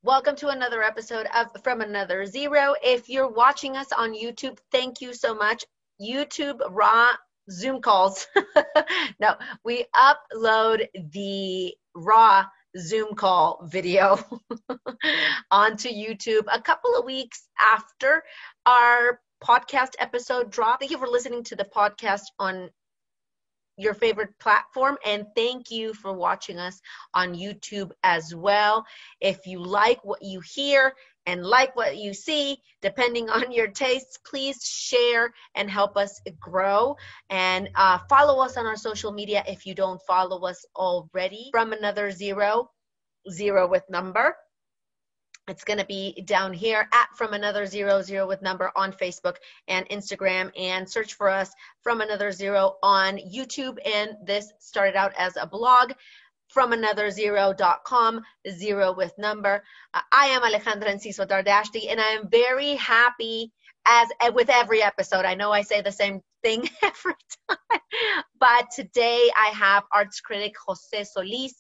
Welcome to another episode of From Another Zero. If you're watching us on YouTube, thank you so much. YouTube raw Zoom calls. No, we upload the raw Zoom call video onto YouTube a couple of weeks after our podcast episode dropped. Thank you for listening to the podcast on your favorite platform, and thank you for watching us on YouTube as well. If you like what you hear and like what you see, depending on your tastes, please share and help us grow, and follow us on our social media if you don't follow us already. From Another Zero, zero with number. It's going to be down here at From Another Zero, zero with number on Facebook and Instagram, and search for us From Another Zero on YouTube. And this started out as a blog, FromAnotherZero.com, zero with number. I am Alejandra Enciso Dardashti, and I am very happy as with every episode. I know I say the same thing every time, but today I have arts critic Jose Solis,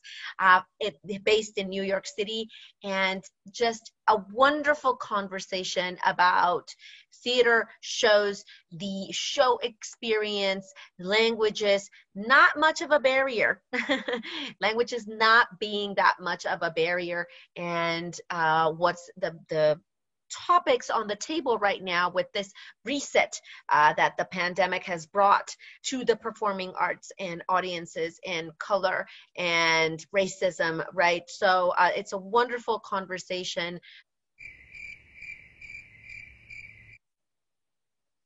based in New York City, and just a wonderful conversation about theater shows, the show experience, languages, not much of a barrier. Languages not being that much of a barrier, and what's the topics on the table right now with this reset that the pandemic has brought to the performing arts and audiences and color and racism, right? So it's a wonderful conversation.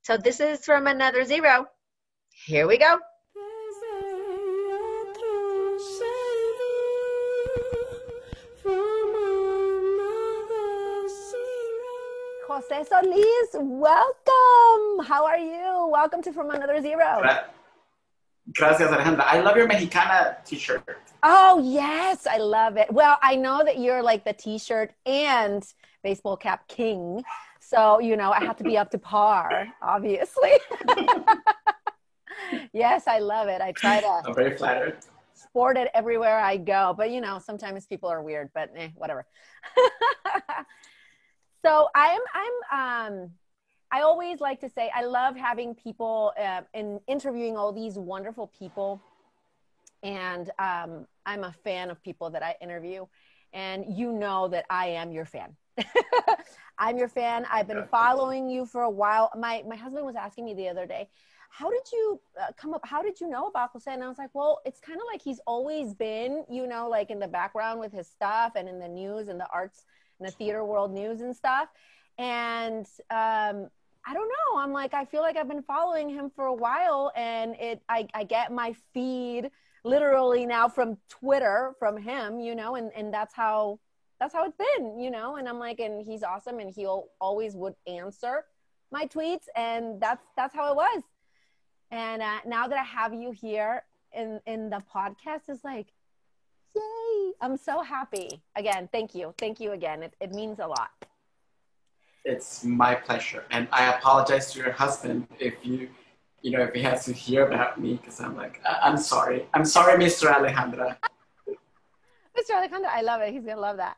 So this is From Another Zero. Here we go. Jose Solis, welcome. How are you? Welcome to From Another Zero. Gracias, Alejandra. I love your Mexicana t-shirt. Oh, yes. I love it. Well, I know that you're like the t-shirt and baseball cap king. So, you know, I have to be up to par, obviously. Yes, I love it. I try to. I'm very flattered. Sport it everywhere I go. But, you know, sometimes people are weird, but whatever. So I always like to say, I love having people and interviewing all these wonderful people. And I'm a fan of people that I interview, and you know that I am your fan. I'm your fan. I've been following you for a while. My husband was asking me the other day, how did you come up? How did you know about Jose? And I was like, well, it's kind of like he's always been, you know, like in the background with his stuff and in the news and the arts and the theater world news and stuff. And I don't know. I'm like, I feel like I've been following him for a while, and I get my feed literally now from Twitter from him, you know, and that's how it's been, you know. And I'm like, and he's awesome, and he'll always would answer my tweets, and that's how it was. And now that I have you here in the podcast, it's like, yay! I'm so happy. Again, thank you again. It means a lot. It's my pleasure, and I apologize to your husband if he has to hear about me, because I'm like, I'm sorry, Mr. Alejandra. Mr. Alejandra, I love it. He's gonna love that.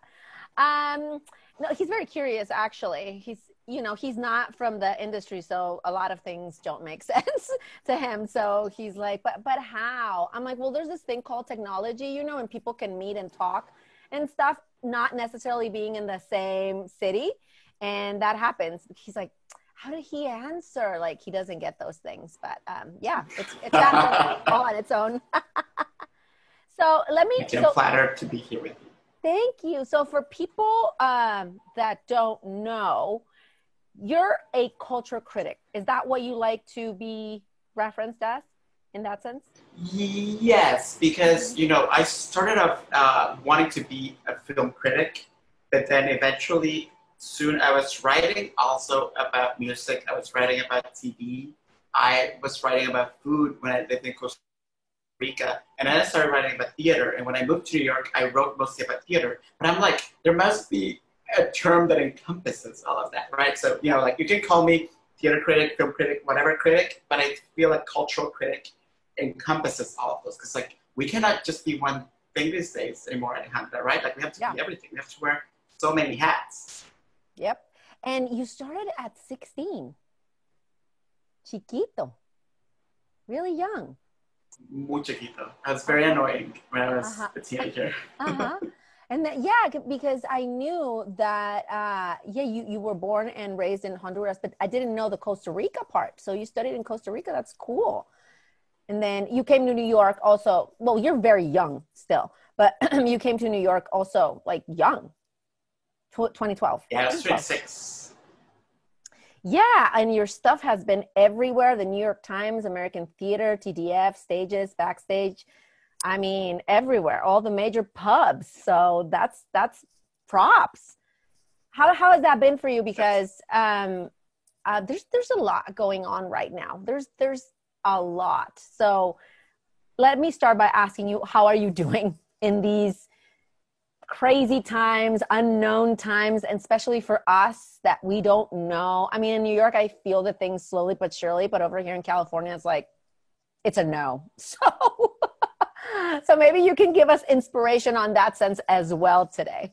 No, he's very curious, actually. He's not from the industry, so a lot of things don't make sense to him. So he's like, but how? I'm like, well, there's this thing called technology, you know, and people can meet and talk and stuff, not necessarily being in the same city. And that happens. He's like, how did he answer? Like, he doesn't get those things, but yeah, it's all on its own. So I'm flattered to be here with you. Thank you. So for people that don't know, you're a culture critic. Is that what you like to be referenced as in that sense? Yes, because, you know, I started off wanting to be a film critic, but then eventually soon I was writing also about music. I was writing about TV. I was writing about food when I lived in Costa Rica. And then I started writing about theater. And when I moved to New York, I wrote mostly about theater. But I'm like, there must be a term that encompasses all of that, right? So, you know, like you can call me theater critic, film critic, whatever critic, but I feel like cultural critic encompasses all of those. Because like, we cannot just be one thing these days anymore, Alejandra, right? Like we have to be everything. We have to wear so many hats. Yep. And you started at 16. Chiquito. Really young. Muy chiquito. I was very annoying when I was a teenager. And that, because I knew that, you were born and raised in Honduras, but I didn't know the Costa Rica part. So you studied in Costa Rica. That's cool. And then you came to New York also. Well, you're very young still, but you came to New York also like young, 2012. Yeah, I was 26. Yeah, and your stuff has been everywhere. The New York Times, American Theater, TDF, stages, backstage. I mean, everywhere, all the major pubs. So that's props. How has that been for you? Because there's a lot going on right now. There's a lot. So let me start by asking you, how are you doing in these crazy times, unknown times, and especially for us that we don't know? I mean, in New York, I feel the things slowly but surely, but over here in California, it's like, it's a no. So maybe you can give us inspiration on that sense as well today.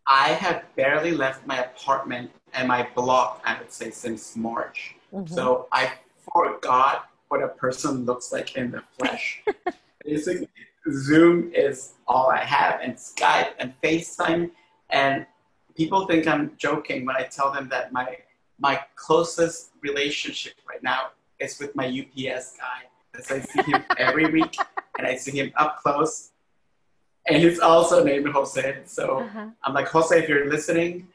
I have barely left my apartment and my block, I would say, since March. Mm-hmm. So I forgot what a person looks like in the flesh. Basically, Zoom is all I have, and Skype and FaceTime. And people think I'm joking when I tell them that my closest relationship right now is with my UPS guy. Because I see him every week, and I see him up close. And he's also named Jose. So I'm like, Jose, if you're listening,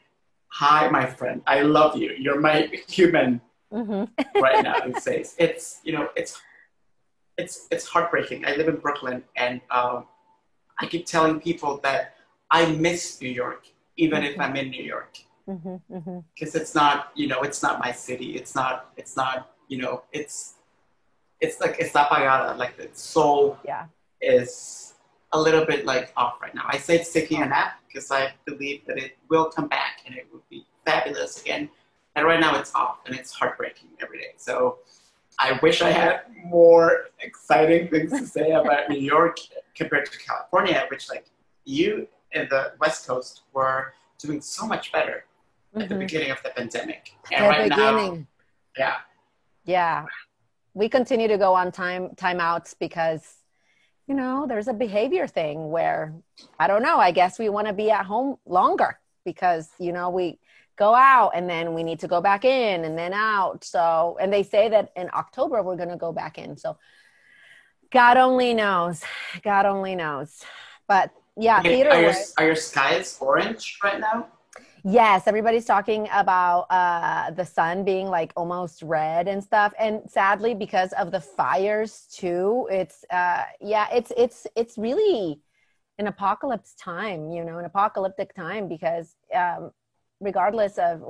hi, my friend. I love you. You're my human right now. It says it's heartbreaking. I live in Brooklyn, and I keep telling people that I miss New York, even if I'm in New York, because it's not, it's not my city. It's not, it's like Iztapalapa, like the soul is a little bit like off right now. I say it's taking a nap because I believe that it will come back and it will be fabulous again. And right now it's off and it's heartbreaking every day. So I wish I had more exciting things to say about New York compared to California, which like you in the West Coast were doing so much better at the beginning of the pandemic. And right now, yeah. We continue to go on timeouts because, there's a behavior thing where, I don't know, I guess we want to be at home longer because, we go out and then we need to go back in and then out. So, and they say that in October, we're going to go back in. So God only knows. God only knows. But yeah. Okay, are your skies orange right now? Yes, everybody's talking about the sun being like almost red and stuff, and sadly because of the fires too. It's it's really an apocalypse time, an apocalyptic time because regardless of,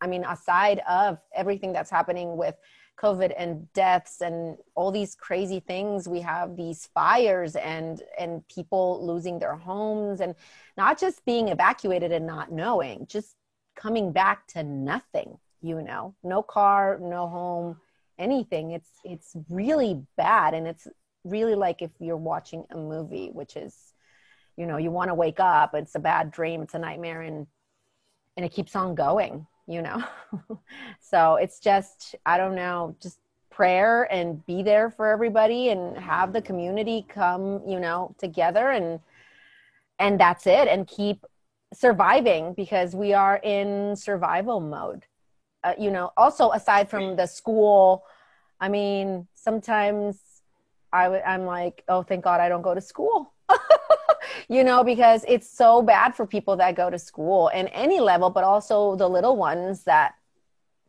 aside of everything that's happening with COVID and deaths and all these crazy things, we have these fires and people losing their homes and not just being evacuated and not knowing, just coming back to nothing, no car, no home, anything. It's really bad. And it's really like if you're watching a movie, which is, you want to wake up, it's a bad dream, it's a nightmare, and it keeps on going, So it's just, I don't know, just prayer and be there for everybody and have the community come, together and that's it. And keep surviving because we are in survival mode. Also aside from the school, sometimes I'm like, oh, thank God I don't go to school. Because it's so bad for people that go to school in any level, but also the little ones that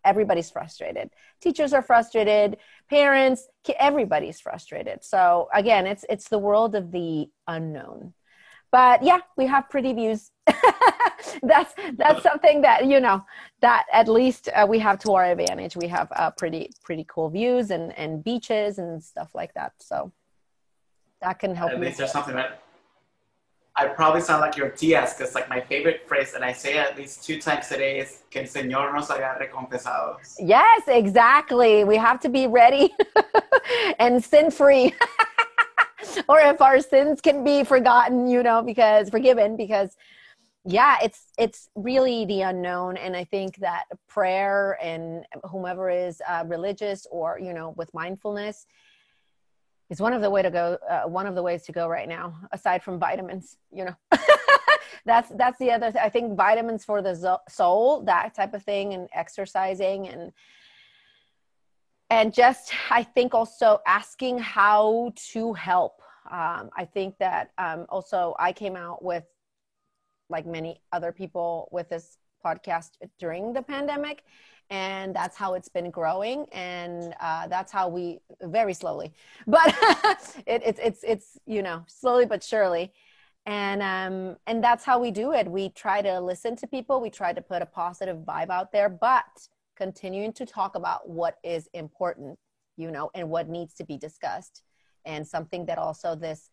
everybody's frustrated. Teachers are frustrated, parents, everybody's frustrated. So again, it's the world of the unknown. But yeah, we have pretty views. That's something that, that at least we have to our advantage. We have pretty cool views and beaches and stuff like that. So that can help. At least there's something that I probably sound like your tias, because like my favorite phrase, and I say it at least 2 times a day, is que el Señor nos agarre confesados. Yes, exactly. We have to be ready and sin-free. Or if our sins can be forgiven, because Yeah, it's really the unknown, and I think that prayer and whomever is religious or with mindfulness is one of the one of the ways to go right now, aside from vitamins. That's the other I think vitamins for the soul, that type of thing, and exercising and just I think also asking how to help. I think that also I came out with, like many other people, with this podcast during the pandemic, and that's how it's been growing, and that's how we, very slowly, but it's slowly but surely, and that's how we do it. We try to listen to people, we try to put a positive vibe out there, but continuing to talk about what is important, and what needs to be discussed, and something that also this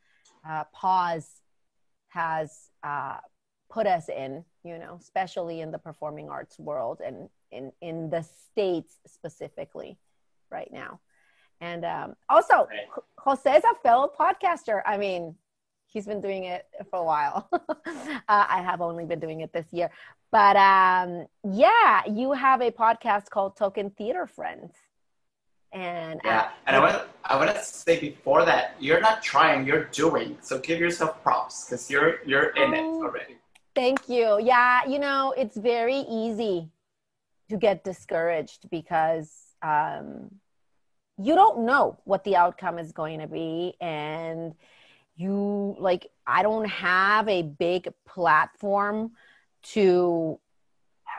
pause has put us in, especially in the performing arts world and in the States specifically right now. And also, Jose is a fellow podcaster. I mean, he's been doing it for a while. I have only been doing it this year. But yeah, you have a podcast called Token Theater Friends. And and I want to say before that, you're not trying, you're doing. So give yourself props because you're in it already. Thank you. Yeah, it's very easy to get discouraged because you don't know what the outcome is going to be. And I don't have a big platform to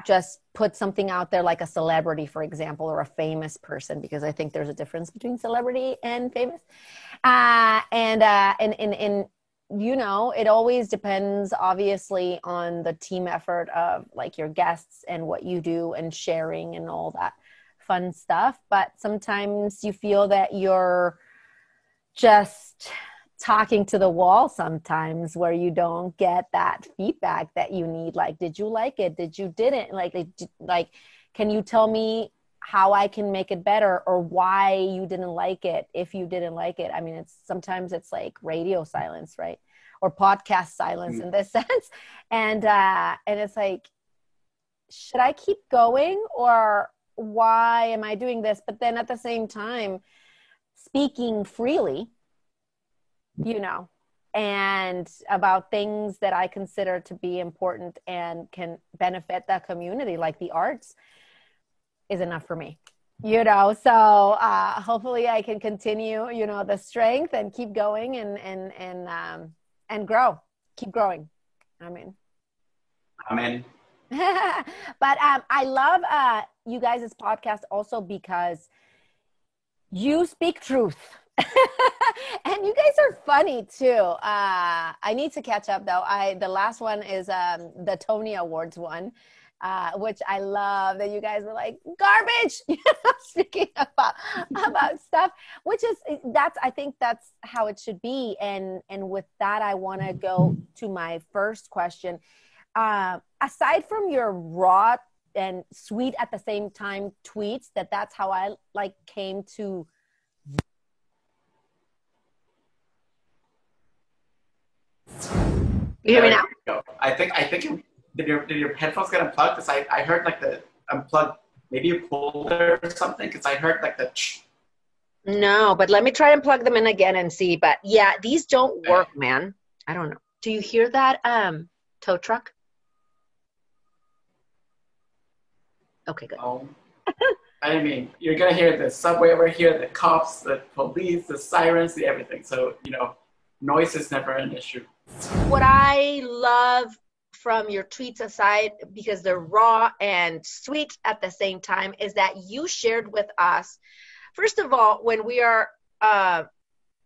just put something out there like a celebrity, for example, or a famous person, because I think there's a difference between celebrity and famous. It always depends, obviously, on the team effort of like your guests and what you do and sharing and all that fun stuff. But sometimes you feel that you're just talking to the wall sometimes, where you don't get that feedback that you need. Like, did you like it? Did you didn't like, can you tell me how I can make it better, or why you didn't like it if you didn't like it? I mean, sometimes it's like radio silence, right? Or podcast silence in this sense. And it's like, should I keep going, or why am I doing this? But then at the same time, speaking freely, and about things that I consider to be important and can benefit the community, like the arts, is enough for me, so hopefully I can continue, the strength and keep going and grow, keep growing. Amen. But I love you guys' podcast also because you speak truth. And you guys are funny too. I need to catch up though. The last one is the Tony Awards one, which I love that you guys were like garbage, speaking about stuff, I think that's how it should be. And with that, I want to go to my first question. Aside from your raw and sweet at the same time tweets, that's how I came to. You hear me now? I think did your headphones get unplugged? Because I heard like the unplugged, maybe you pulled it or something, because I heard like the No, but let me try and plug them in again and see. But yeah, these don't work, man. I don't know. Do you hear that tow truck? Okay, good. I mean, you're gonna hear the subway over here, the cops, the police, the sirens, the everything. So noise is never an issue. What I love from your tweets, aside because they're raw and sweet at the same time, is that you shared with us, first of all, when we are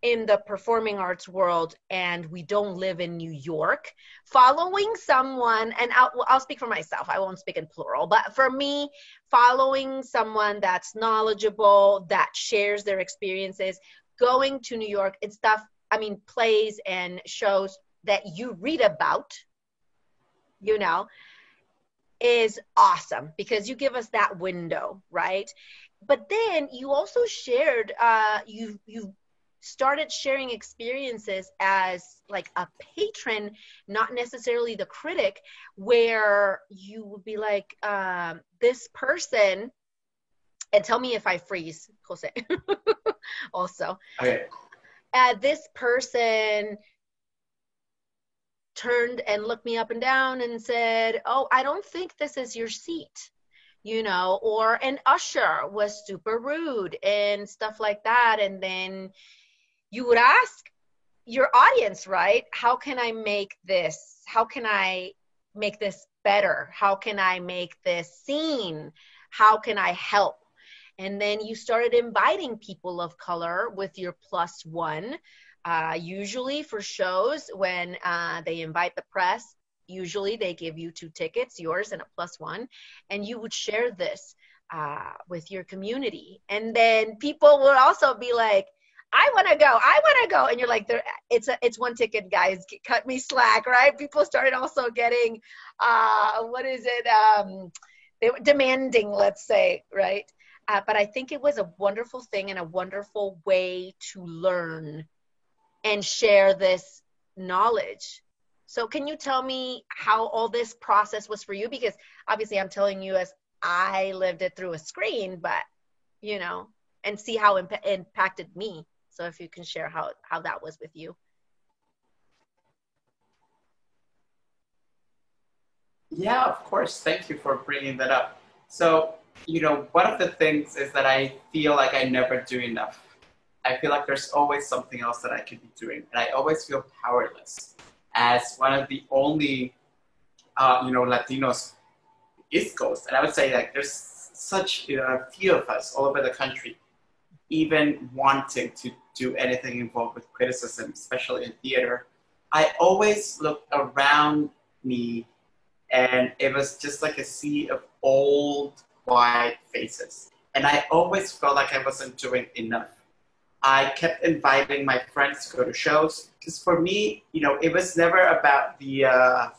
in the performing arts world and we don't live in New York, following someone, and I'll speak for myself, I won't speak in plural, but for me, following someone that's knowledgeable, that shares their experiences, going to New York and stuff, plays and shows that you read about, is awesome because you give us that window, right? But then you also shared, you've started sharing experiences as like a patron, not necessarily the critic, where you would be like, this person, and tell me if I freeze, Jose, also. Okay. This person turned and looked me up and down and said, oh, I don't think this is your seat, you know, or an usher was super rude and stuff like that. And then you would ask your audience, right? How can I make this? How can I make this better? How can I make this scene? How can I help? And then you started inviting people of color with your +1. Usually for shows, when they invite the press, usually they give you 2 tickets, yours and a +1, and you would share this with your community. And then people would also be like, I want to go, I want to go. And you're like, it's 1 ticket, guys, cut me slack, right? People started also getting, they were demanding, let's say, right? But I think it was a wonderful thing and a wonderful way to learn and share this knowledge. So can you tell me how all this process was for you? Because obviously I'm telling you as I lived it through a screen, but, you know, and see how it impacted me. So if you can share how that was with you. Yeah, of course. Thank you for bringing that up. So, you know, one of the things is that I feel like I never do enough. I feel like there's always something else that I could be doing. And I always feel powerless as one of the only, you know, Latinos East Coast. And I would say like there's such few of us all over the country even wanting to do anything involved with criticism, especially in theater. I always looked around me and it was just like a sea of old white faces. And I always felt like I wasn't doing enough. I kept inviting my friends to go to shows because for me, you know, it was never about the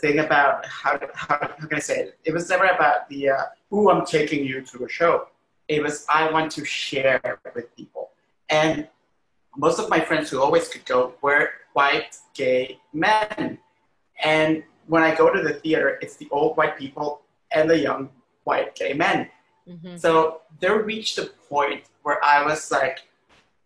thing about how can I say it? It was never about the who I'm taking you to a show. It was I want to share with people. And most of my friends who always could go were white gay men. And when I go to the theater, it's the old white people and the young white gay men. Mm-hmm. So there reached a point where I was like,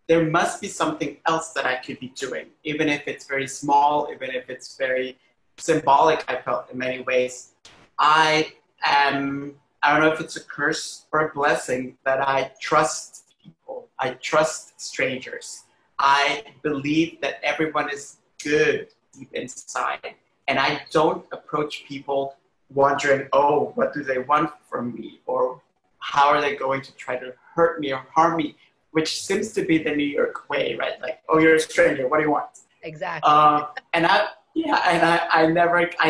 there must be something else that I could be doing, even if it's very small, even if it's very symbolic, I felt in many ways. I don't know if it's a curse or a blessing that I trust people. I trust strangers. I believe that everyone is good deep inside. And I don't approach people wondering, oh, what do they want from me? Or how are they going to try to hurt me or harm me? Which seems to be the New York way, right? Like, oh, you're a stranger. What do you want? Exactly. I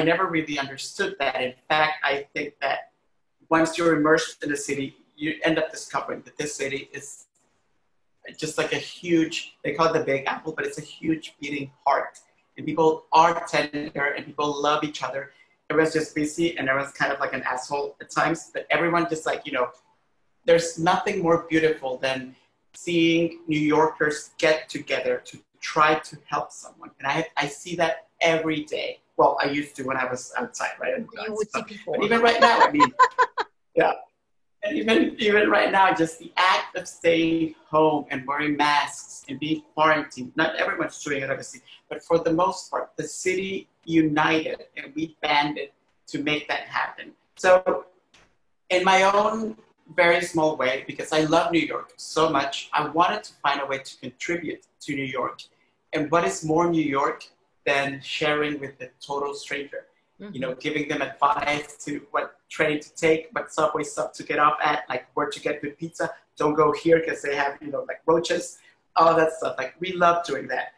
never really understood that. In fact, I think that once you're immersed in the city, you end up discovering that this city is just like a huge, they call it the Big Apple, but it's a huge beating heart. And people are tender and people love each other. Everyone's just busy and everyone's kind of like an asshole at times, but everyone just like, you know, there's nothing more beautiful than seeing New Yorkers get together to try to help someone. And I see that every day. Well, I used to when I was outside, right? You would see people. But even right now, I mean, yeah. And even right now, just the act of staying home and wearing masks and being quarantined, not everyone's doing it, obviously, but for the most part, the city united and we banded to make that happen. So in my own very small way, because I love New York so much, I wanted to find a way to contribute to New York. And what is more New York than sharing with a total stranger? Mm-hmm. You know, giving them advice to what train to take, what subway stop to get off at, like where to get good pizza. Don't go here because they have, you know, like roaches, all that stuff. Like we love doing that.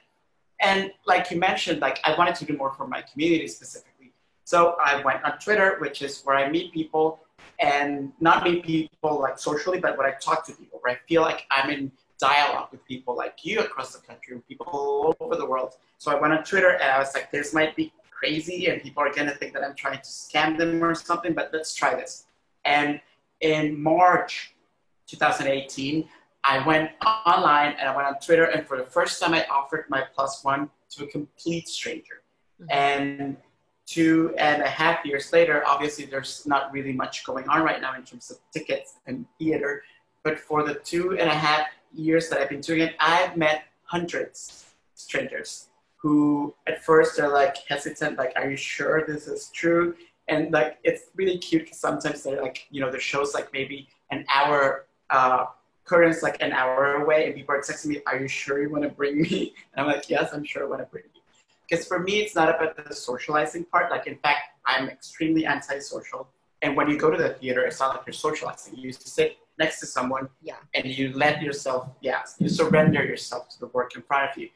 And like you mentioned, like I wanted to do more for my community specifically. So I went on Twitter, which is where I meet people and not meet people like socially, but when I talk to people, where I feel like I'm in dialogue with people like you across the country, with people all over the world. So I went on Twitter and I was like, this might be crazy and people are gonna think that I'm trying to scam them or something, but let's try this. And in March 2018, I went online and I went on Twitter, and for the first time I offered my plus one to a complete stranger. Mm-hmm. And 2.5 years later, obviously there's not really much going on right now in terms of tickets and theater, but for the 2.5 years that I've been doing it, I've met hundreds of strangers who at first are like hesitant, like, are you sure this is true? And like, it's really cute because sometimes they're like, you know, the show's like maybe an hour, curtains like an hour away, and people are texting me, are you sure you want to bring me? And I'm like, yes, I'm sure I want to bring you. Because for me, it's not about the socializing part. Like, in fact, I'm extremely antisocial. And when you go to the theater, it's not like you're socializing. You sit next to someone, and you let yourself, you surrender yourself to the work in front of you.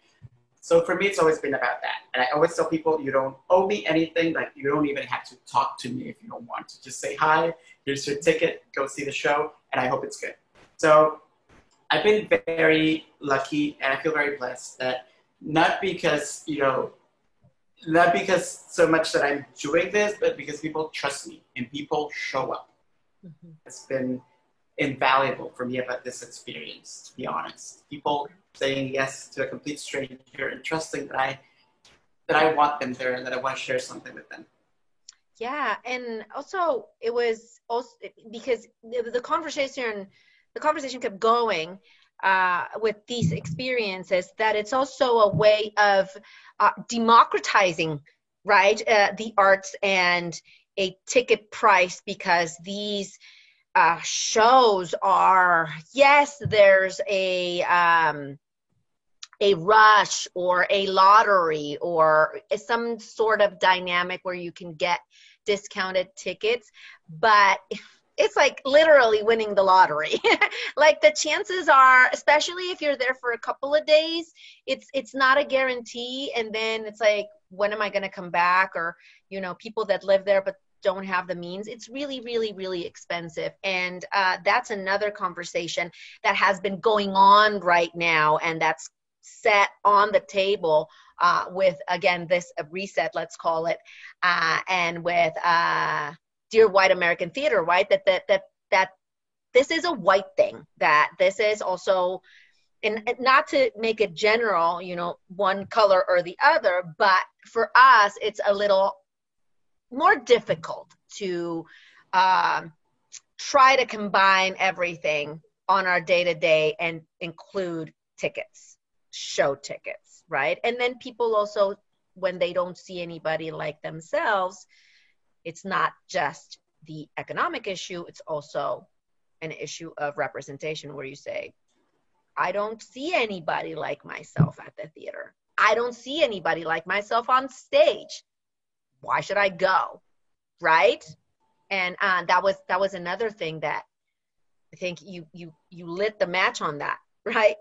So for me, it's always been about that. And I always tell people, you don't owe me anything. Like, you don't even have to talk to me if you don't want to. Just say hi, here's your ticket, go see the show, and I hope it's good. So I've been very lucky, and I feel very blessed that not because, you know, not because so much that I'm doing this, but because people trust me and people show up. Mm-hmm. It's been invaluable for me about this experience, to be honest. People saying yes to a complete stranger and trusting that I want them there and that I want to share something with them. Yeah, and also it was also because the conversation kept going with these experiences, that it's also a way of democratizing, right, the arts and a ticket price, because these shows are, yes, there's a rush or a lottery or some sort of dynamic where you can get discounted tickets, but it's like literally winning the lottery. Like, the chances are, especially if you're there for a couple of days, it's not a guarantee. And then it's like, when am I going to come back? Or, you know, people that live there but don't have the means, it's really, really, really expensive. And that's another conversation that has been going on right now, and that's set on the table with, again, this reset, let's call it, and with Dear White American Theater, right? That this is a white thing, that this is also, and not to make it general, you know, one color or the other, but for us, it's a little more difficult to try to combine everything on our day-to-day and include tickets, show tickets, right? And then people also, when they don't see anybody like themselves, it's not just the economic issue, it's also an issue of representation, where you say, I don't see anybody like myself at the theater. I don't see anybody like myself on stage. Why should I go? Right? And that was another thing that I think you lit the match on that, right?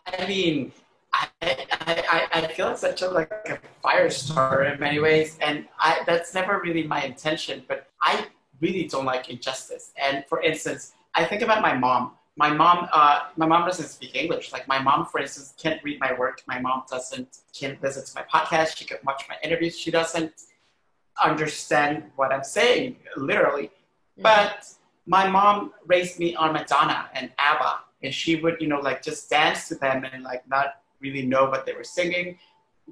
I mean, I feel it's such a fire starter in many ways, and that's never really my intention, but I really don't like injustice. And for instance, I think about my mom. My mom doesn't speak English. Like, my mom, for instance, can't read my work. My mom can't listen to my podcast. She can't watch my interviews. She doesn't understand what I'm saying, literally. Mm-hmm. But my mom raised me on Madonna and ABBA, and she would, you know, like, just dance to them and like not really know what they were singing.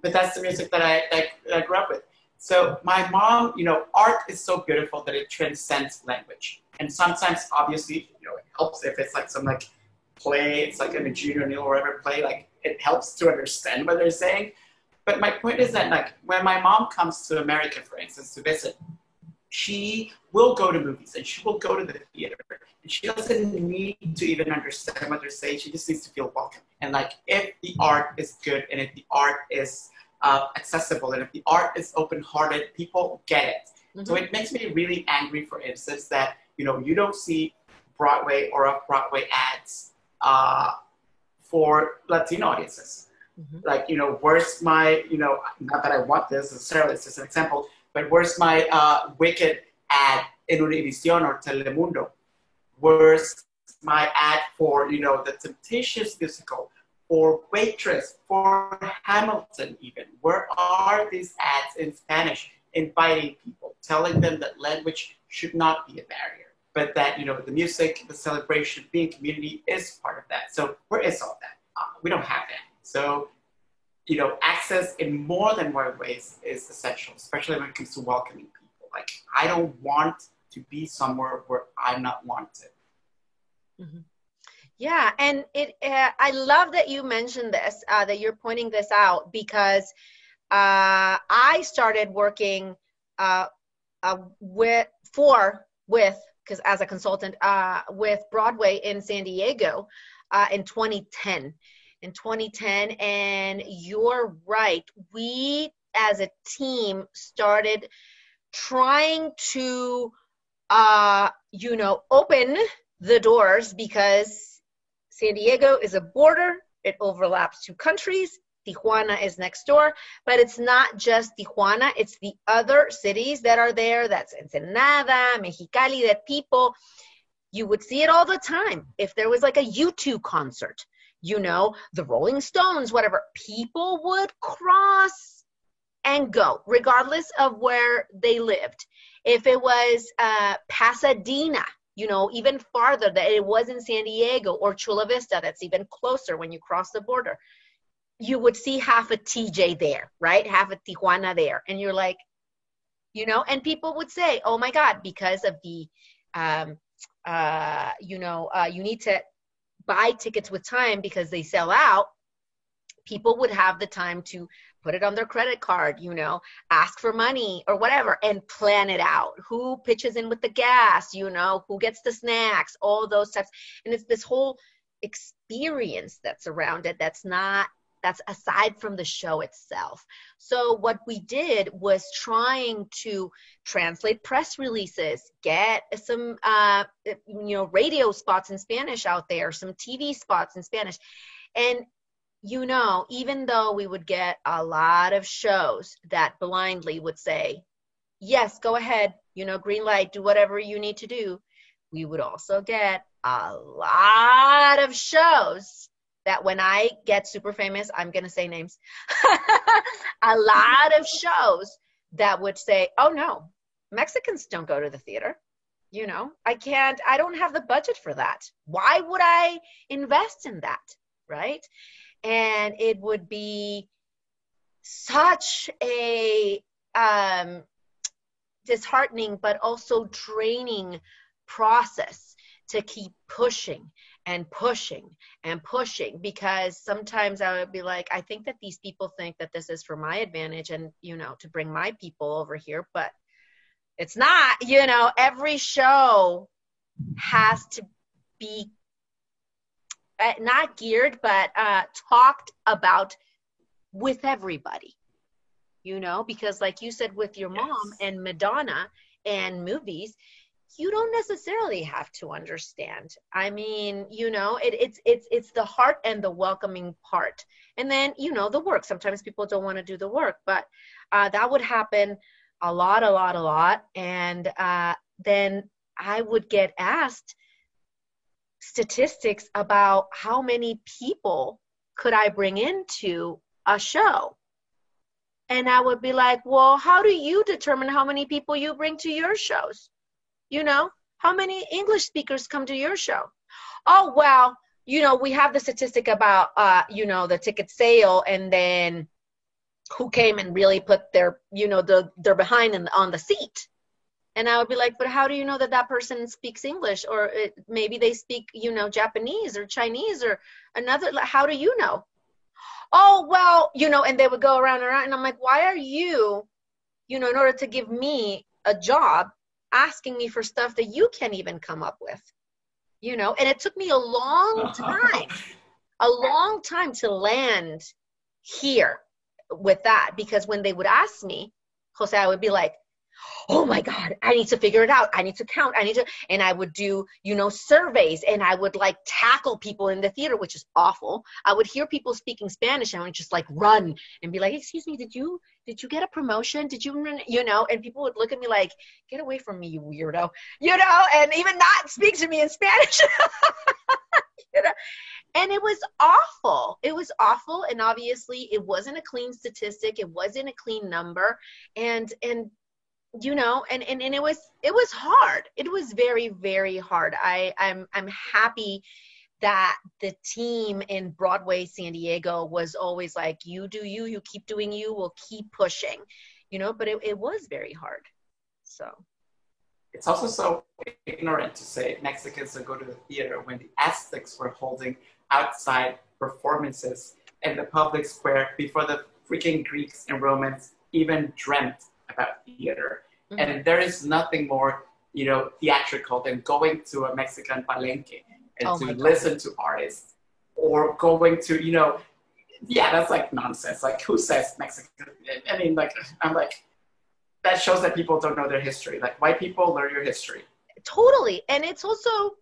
But that's the music that I grew up with. So my mom, you know, art is so beautiful that it transcends language. And sometimes, obviously, you know, it helps if it's like some like play, it's like a Eugene O'Neill or whatever play, like it helps to understand what they're saying. But my point is that, like, when my mom comes to America, for instance, to visit, she will go to movies and she will go to the theater. And she doesn't need to even understand what they're saying. She just needs to feel welcome. And like, if the art is good and if the art is accessible and if the art is open-hearted, people get it. Mm-hmm. So it makes me really angry, for instance, that, you know, you don't see Broadway or off-Broadway ads for Latino audiences. Mm-hmm. Like, you know, where's my, you know, not that I want this necessarily, it's just an example, but where's my Wicked ad in Univision or Telemundo? Where's my ad for, you know, the Temptations musical, for Waitress, for Hamilton even? Where are these ads in Spanish inviting people, telling them that language should not be a barrier? but that, the music, the celebration, being community is part of that. So where is all that? We don't have that. So, access in more than one ways is essential, especially when it comes to welcoming people. Like, I don't want to be somewhere where I'm not wanted. Mm-hmm. Yeah, and I love that you mentioned this, that you're pointing this out, because I started working because as a consultant with Broadway in San Diego in 2010. And you're right. We as a team started trying to open the doors, because San Diego is a border. It overlaps two countries. Tijuana is next door, but it's not just Tijuana. It's the other cities that are there. That's Ensenada, Mexicali, that people, you would see it all the time. If there was like a U2 concert, the Rolling Stones, whatever, people would cross and go, regardless of where they lived. If it was Pasadena, even farther, that it was in San Diego, or Chula Vista, that's even closer when you cross the border, you would see half a TJ there, right? Half a Tijuana there. And you're like, and people would say, oh my God, because of the, you need to buy tickets with time because they sell out. People would have the time to put it on their credit card, ask for money or whatever, and plan it out. Who pitches in with the gas, who gets the snacks, all those types. And it's this whole experience that's around it that's aside from the show itself. So what we did was trying to translate press releases, get some, radio spots in Spanish out there, some TV spots in Spanish. And even though we would get a lot of shows that blindly would say, yes, go ahead, green light, do whatever you need to do, we would also get a lot of shows that when I get super famous, I'm going to say names, a lot of shows that would say, oh no, Mexicans don't go to the theater. I don't have the budget for that. Why would I invest in that? Right? And it would be such a disheartening, but also draining process to keep pushing and pushing and pushing, because sometimes I would be like, I think that these people think that this is for my advantage and, to bring my people over here, but it's not. Every show has to be not geared, but talked about with everybody, because like you said, with your mom and Madonna and movies, you don't necessarily have to understand. I mean, it's the heart and the welcoming part. And then, the work. Sometimes people don't want to do the work, but that would happen a lot. And then I would get asked statistics about how many people could I bring into a show. And I would be like, well, how do you determine how many people you bring to your shows? How many English speakers come to your show? Oh, well, we have the statistic about, the ticket sale, and then who came and really put their, their behind on the seat. And I would be like, but how do you know that person speaks English? Or maybe they speak, Japanese or Chinese or another. How do you know? Oh, well, and they would go around. And I'm like, why are you, in order to give me a job, asking me for stuff that you can't even come up with, and it took me a long time to land here with that, because when they would ask me, Jose, I would be like, oh my God, I need to figure it out. I need to count. And I would do, surveys, and I would like tackle people in the theater, which is awful. I would hear people speaking Spanish, and I would just like run and be like, excuse me, did you get a promotion? Did you run, and people would look at me like, get away from me, you weirdo, and even not speak to me in Spanish, And it was awful. It was awful. And obviously it wasn't a clean statistic. It wasn't a clean number. And you know, and it was hard. It was very, very hard. I'm happy that the team in Broadway San Diego was always like, you do you, you keep doing you, we'll keep pushing, you know, but it was very hard. So It's also so ignorant to say Mexicans don't go to the theater when the Aztecs were holding outside performances in the public square before the freaking Greeks and Romans even dreamt about theater. Mm-hmm. And there is nothing more, you know, theatrical than going to a Mexican palenque and to listen to artists, or going to, you know, yeah, that's like nonsense. Like, who says Mexican? I mean, like, I'm like, that shows that people don't know their history. Like, white people, learn your history. Totally. And it's also,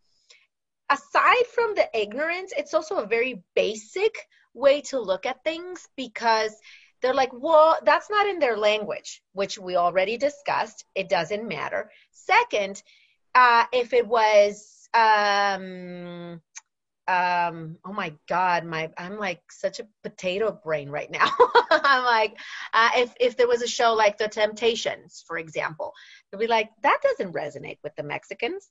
aside from the ignorance, it's also a very basic way to look at things, because they're like, well, that's not in their language, which we already discussed. It doesn't matter. Second, if it was, oh my God, I'm like such a potato brain right now. I'm like, if there was a show like The Temptations, for example, they'll be like, that doesn't resonate with the Mexicans.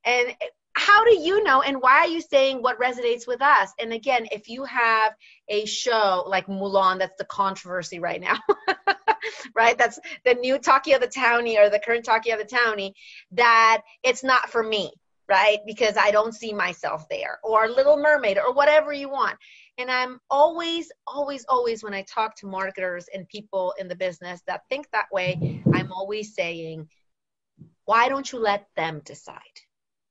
And how do you know? And why are you saying what resonates with us? And again, if you have a show like Mulan, that's the controversy right now, right? That's the new Talkie of the Townie, or the current Talkie of the Townie, that it's not for me, right? Because I don't see myself there, or Little Mermaid, or whatever you want. And I'm always, always, always, when I talk to marketers and people in the business that think that way, I'm always saying, why don't you let them decide?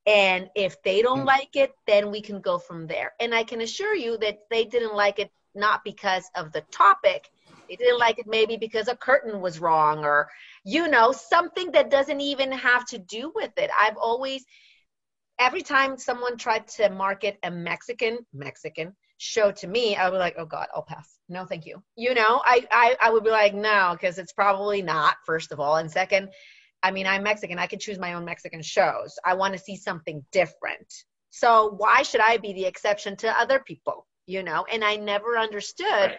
And if they don't like it, then we can go from there. And I can assure you that they didn't like it, not because of the topic. They didn't like it maybe because a curtain was wrong, or, you know, something that doesn't even have to do with it. I've always, every time someone tried to market a Mexican show to me, I would be like, oh God, I'll pass. No, thank you. You know, I would be like, no, because it's probably not, first of all. And second, I mean, I'm Mexican. I can choose my own Mexican shows. I want to see something different. So why should I be the exception to other people, you know? And I never understood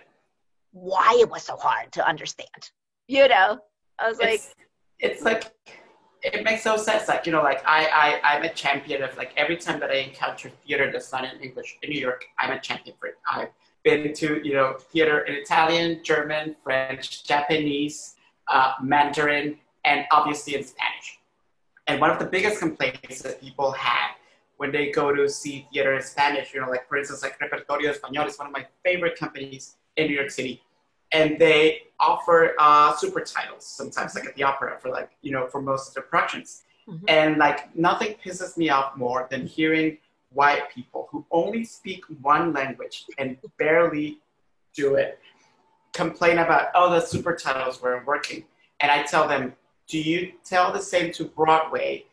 why it was so hard to understand, you know? I was like... It's like, it makes no sense. Like, you know, like I'm a champion of, like, every time that I encounter theater that's not in English in New York, I'm a champion for it. I've been to, you know, theater in Italian, German, French, Japanese, Mandarin, and obviously in Spanish. And one of the biggest complaints that people have when they go to see theater in Spanish, you know, like, for instance, like Repertorio Español is one of my favorite companies in New York City. And they offer super titles sometimes, like at the opera, for, like, you know, for most of their productions. Mm-hmm. And, like, nothing pisses me off more than hearing white people who only speak one language and barely do it complain about, oh, the super titles weren't working. And I tell them, do you tell the same to Broadway?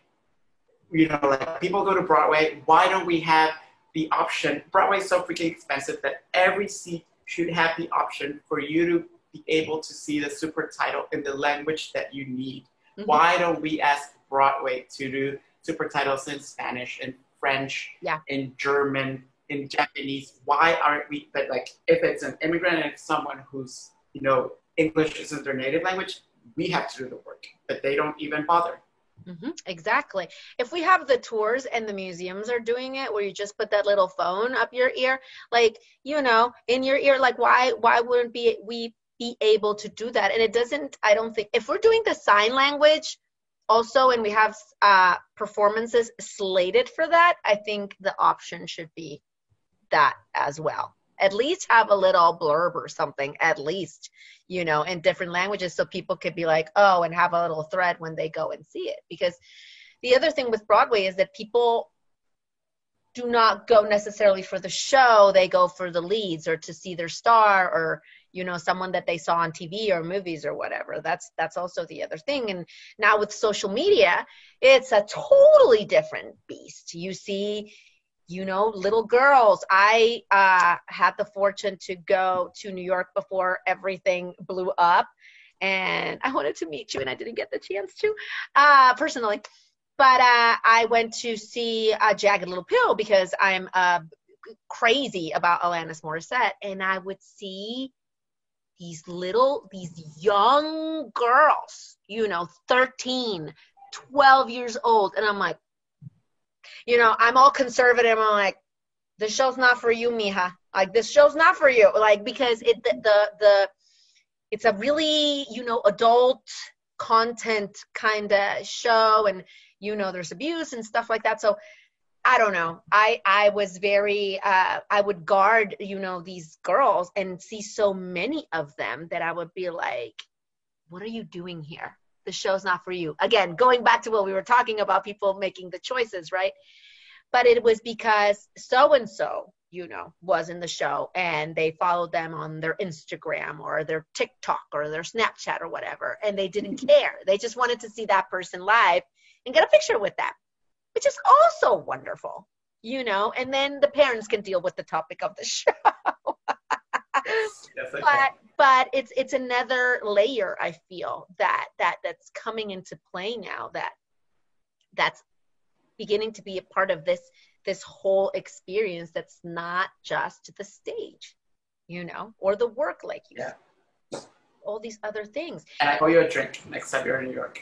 You know, like, people go to Broadway. Why don't we have the option? Broadway is so freaking expensive that every seat should have the option for you to be able to see the super title in the language that you need. Mm-hmm. Why don't we ask Broadway to do super titles in Spanish, in French, in German, in Japanese? Why aren't we? But, like, if it's an immigrant and someone who's, you know, English isn't their native language, we have to do the work, but they don't even bother. Mm-hmm. Exactly. If we have the tours and the museums are doing it, where you just put that little phone up your ear, like, you know, in your ear, like, why wouldn't we be able to do that? And it doesn't, I don't think, if we're doing the sign language also, and we have performances slated for that, I think the option should be that as well. At least have a little blurb or something, at least, you know, in different languages, so people could be like, oh, and have a little thread when they go and see it. Because the other thing with Broadway is that people do not go necessarily for the show. They go for the leads, or to see their star, or, you know, someone that they saw on TV or movies or whatever. That's also the other thing. And now with social media, it's a totally different beast. You see, you know, little girls. I had the fortune to go to New York before everything blew up, and I wanted to meet you, and I didn't get the chance to personally. But I went to see Jagged Little Pill because I'm crazy about Alanis Morissette, and I would see these young girls 13, 12 years old. And I'm like, I'm all conservative. I'm like, this show's not for you, mija. Like, this show's not for you. Like, because it's a really, adult content kind of show, and there's abuse and stuff like that. So I don't know. I was very, I would guard, these girls, and see so many of them that I would be like, what are you doing here? The show's not for you. Again, going back to what we were talking about, people making the choices, right? But it was because so-and-so, was in the show, and they followed them on their Instagram or their TikTok or their Snapchat or whatever, and they didn't care. They just wanted to see that person live and get a picture with them, which is also wonderful, and then the parents can deal with the topic of the show. But it's another layer, I feel, that's coming into play now, that's beginning to be a part of this whole experience, that's not just the stage, or the work, like you said, all these other things. And I owe you a drink next time you're in New York.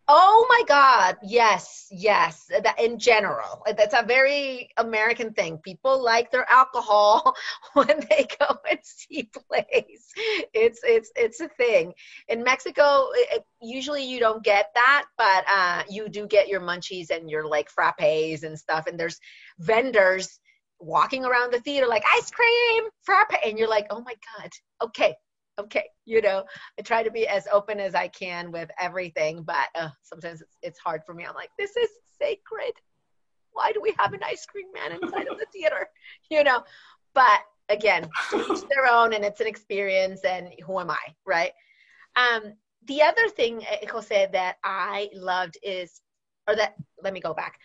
Oh my God. Yes. That in general, that's a very American thing. People like their alcohol when they go and see plays. It's a thing. In Mexico, usually you don't get that, but you do get your munchies and your like frappes and stuff. And there's vendors walking around the theater like, ice cream, frappe. And you're like, oh my God. Okay. I try to be as open as I can with everything, but sometimes it's hard for me. I'm like, this is sacred. Why do we have an ice cream man inside of the theater? But again, each their own, and it's an experience, and who am I, right? The other thing, Jose, that I loved let me go back.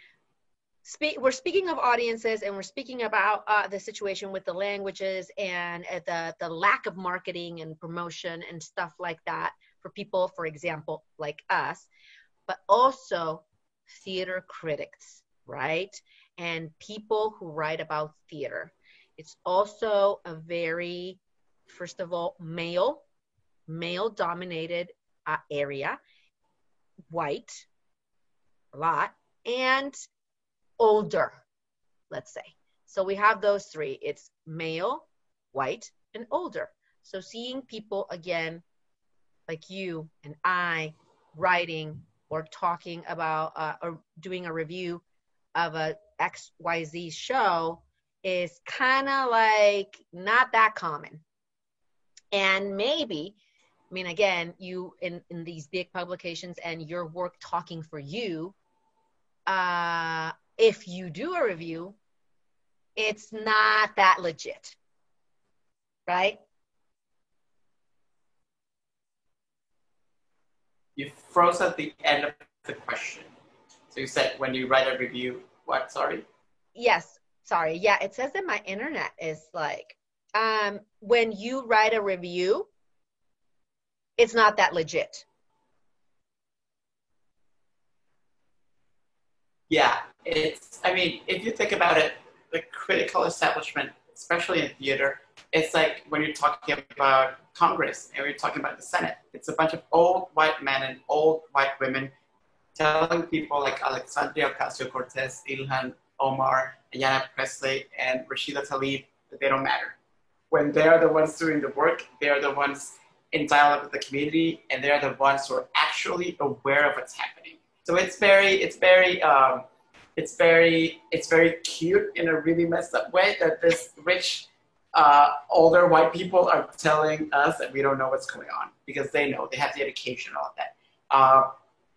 We're speaking of audiences, and we're speaking about the situation with the languages and the lack of marketing and promotion and stuff like that for people, for example, like us, but also theater critics, right? And people who write about theater. It's also a very, first of all, male-dominated area, white, a lot, and older, let's say. So we have those three. It's male, white, and older. So seeing people, again, like you and I, writing or talking about or doing a review of a XYZ show is kind of like not that common. And maybe, again, you in these big publications and your work talking for you, if you do a review, it's not that legit, right? You froze at the end of the question. So you said when you write a review, what, sorry? Yes, sorry. Yeah, it says that my internet is like, when you write a review, it's not that legit. Yeah, if you think about it, the critical establishment, especially in theater, it's like when you're talking about Congress and you're talking about the Senate. It's a bunch of old white men and old white women telling people like Alexandria Ocasio-Cortez, Ilhan Omar, Ayanna Pressley, and Rashida Tlaib that they don't matter. When they're the ones doing the work, they're the ones in dialogue with the community, and they're the ones who are actually aware of what's happening. So it's very cute in a really messed up way that this rich, older white people are telling us that we don't know what's going on because they know, they have the education and all of that.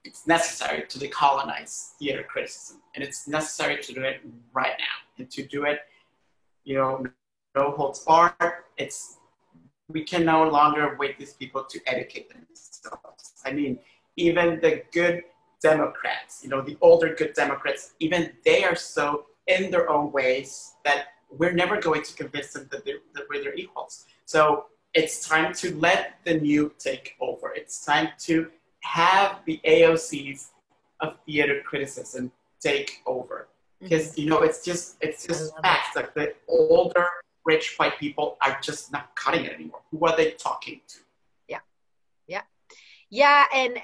It's necessary to decolonize theater criticism, and it's necessary to do it right now, and to do it, no holds barred. We can no longer wait these people to educate themselves. Even the good Democrats, the older good Democrats, even they are so in their own ways that we're never going to convince them that we're their equals. So it's time to let the new take over. It's time to have the AOCs of theater criticism take over. Because, it's just facts. Like the older, rich white people are just not cutting it anymore. Who are they talking to? Yeah. Yeah, and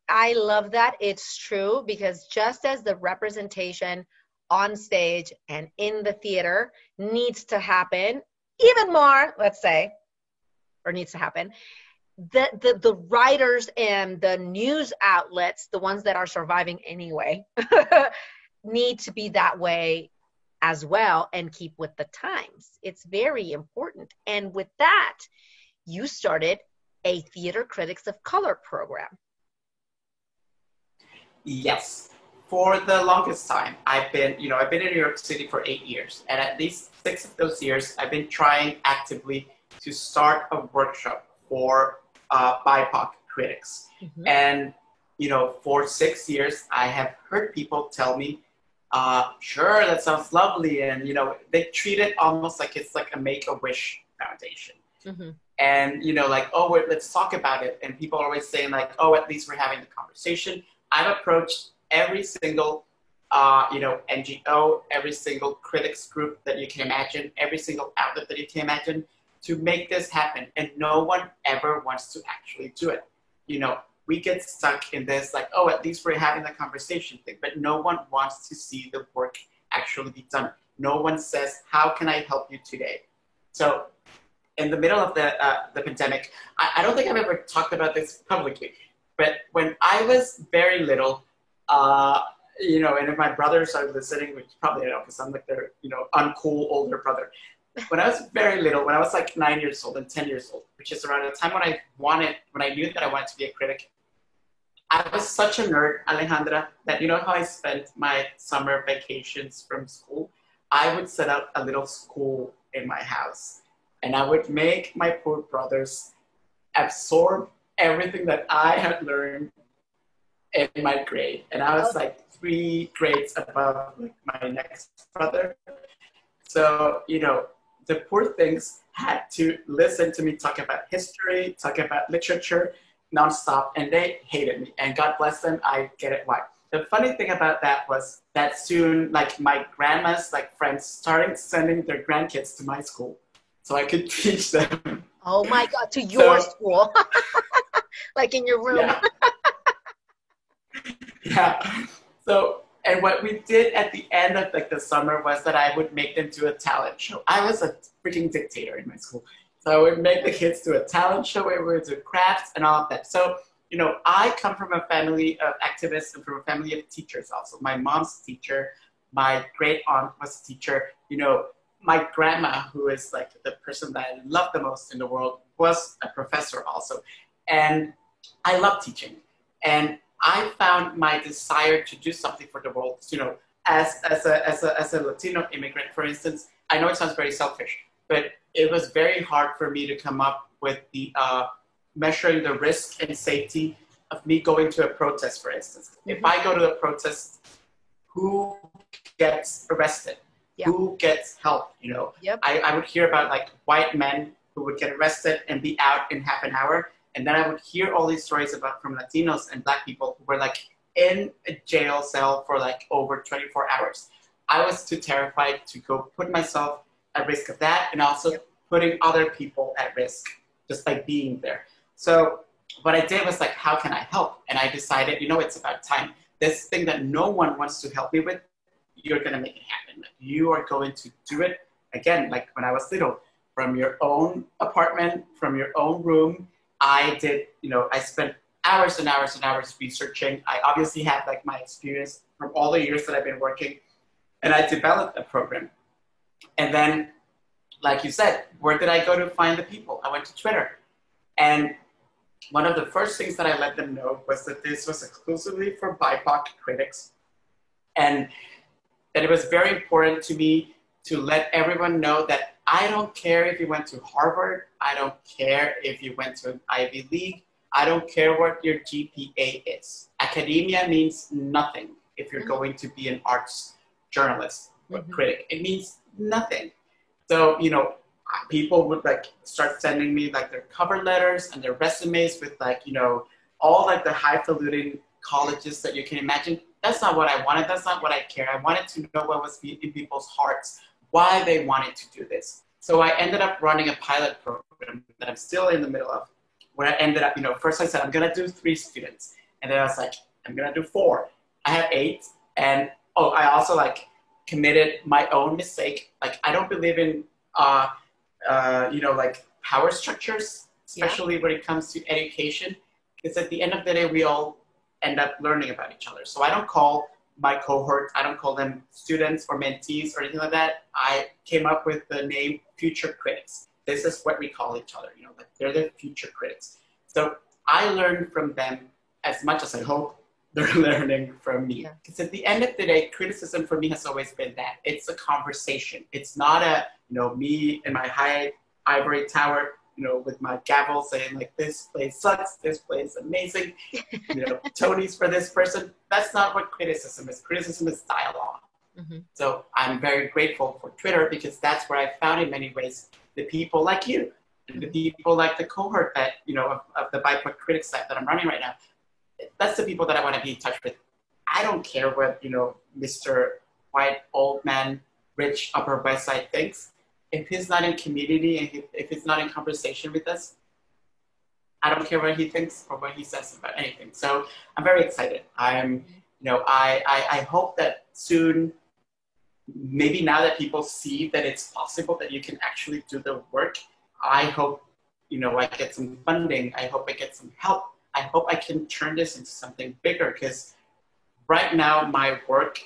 I love that. It's true because just as the representation on stage and in the theater needs to happen even more, let's say, or needs to happen, the writers and the news outlets, the ones that are surviving anyway, need to be that way as well and keep with the times. It's very important. And with that, you started a Theater Critics of Color program. Yes. For the longest time, I've been in New York City for 8 years, and at least 6 of those years, I've been trying actively to start a workshop for BIPOC critics. Mm-hmm. And, for 6 years, I have heard people tell me, sure, that sounds lovely. And, they treat it almost like it's like a Make-A-Wish foundation. Mm-hmm. And, like, oh, wait, let's talk about it. And people are always saying like, oh, at least we're having the conversation. I've approached every single, NGO, every single critics group that you can imagine, every single outlet that you can imagine to make this happen. And no one ever wants to actually do it. We get stuck in this like, oh, at least we're having the conversation thing, but no one wants to see the work actually be done. No one says, how can I help you today? So in the middle of the pandemic, I don't think I've ever talked about this publicly, but when I was very little, and if my brothers are listening, which probably don't, because I'm like their, uncool older brother. When I was very little, when I was like 9 years old and 10 years old, which is around the time when I knew that I wanted to be a critic, I was such a nerd, Alejandra, that you know how I spent my summer vacations from school? I would set up a little school in my house, and I would make my poor brothers absorb everything that I had learned in my grade. And I was like 3 grades above like, my next brother. So, the poor things had to listen to me talk about history, talk about literature nonstop, and they hated me. And God bless them, I get it why. The funny thing about that was that soon, like my grandma's like friends started sending their grandkids to my school so I could teach them. Oh my God, to your school, like in your room. Yeah. Yeah. So, and what we did at the end of like the summer was that I would make them do a talent show. I was a freaking dictator in my school. So I would make the kids do a talent show where we would do crafts and all of that. So, I come from a family of activists and from a family of teachers also. My mom's a teacher. My great aunt was a teacher. My grandma, who is like the person that I love the most in the world, was a professor also. And I love teaching. And I found my desire to do something for the world, as a Latino immigrant, for instance. I know it sounds very selfish, but it was very hard for me to come up with the measuring the risk and safety of me going to a protest, for instance. Mm-hmm. If I go to a protest, who gets arrested? Yeah. Who gets help? Yep. I would hear about like white men who would get arrested and be out in half an hour. And then I would hear all these stories about from Latinos and Black people who were like in a jail cell for like over 24 hours. I was too terrified to go put myself at risk of that, and also putting other people at risk just by being there. So what I did was like, how can I help? And I decided, it's about time. This thing that no one wants to help me with, you're going to make it happen. Like, you are going to do it again, like when I was little, from your own apartment, from your own room. I did, I spent hours and hours and hours researching. I obviously had like my experience from all the years that I've been working, and I developed a program. And then, like you said, where did I go to find the people? I went to Twitter. And one of the first things that I let them know was that this was exclusively for BIPOC critics. And that it was very important to me to let everyone know that I don't care if you went to Harvard. I don't care if you went to an Ivy League. I don't care what your GPA is. Academia means nothing if you're going to be an arts journalist or critic. It means nothing. So, people would like start sending me like their cover letters and their resumes with like, all like the highfalutin colleges that you can imagine. That's not what I wanted. That's not what I care. I wanted to know what was in people's hearts, why they wanted to do this. So I ended up running a pilot program that I'm still in the middle of, where I ended up, first I said, I'm going to do 3 students. And then I was like, I'm going to do 4. I have 8. And, I also like committed my own mistake. Like, I don't believe in, like power structures, especially when it comes to education. Because at the end of the day, we all end up learning about each other. So I don't call my cohort, I don't call them students or mentees or anything like that. I came up with the name Future Critics. This is what we call each other, like they're the future critics. So I learn from them as much as I hope they're learning from me. Because at the end of the day, criticism for me has always been that. It's a conversation. It's not a, me in my high ivory tower, with my gavel saying like, this place sucks, this place is amazing, Tony's for this person. That's not what criticism is. Criticism is dialogue. Mm-hmm. So I'm very grateful for Twitter because that's where I found in many ways the people like you, and the people like the cohort that, of the BIPOC critics site that I'm running right now. That's the people that I want to be in touch with. I don't care what, Mr. White, old man, rich Upper West Side thinks. If he's not in community and if he's not in conversation with us, I don't care what he thinks or what he says about anything. So I'm very excited. I'm, I hope that soon, maybe now that people see that it's possible that you can actually do the work, I hope, I get some funding. I hope I get some help. I hope I can turn this into something bigger because right now my work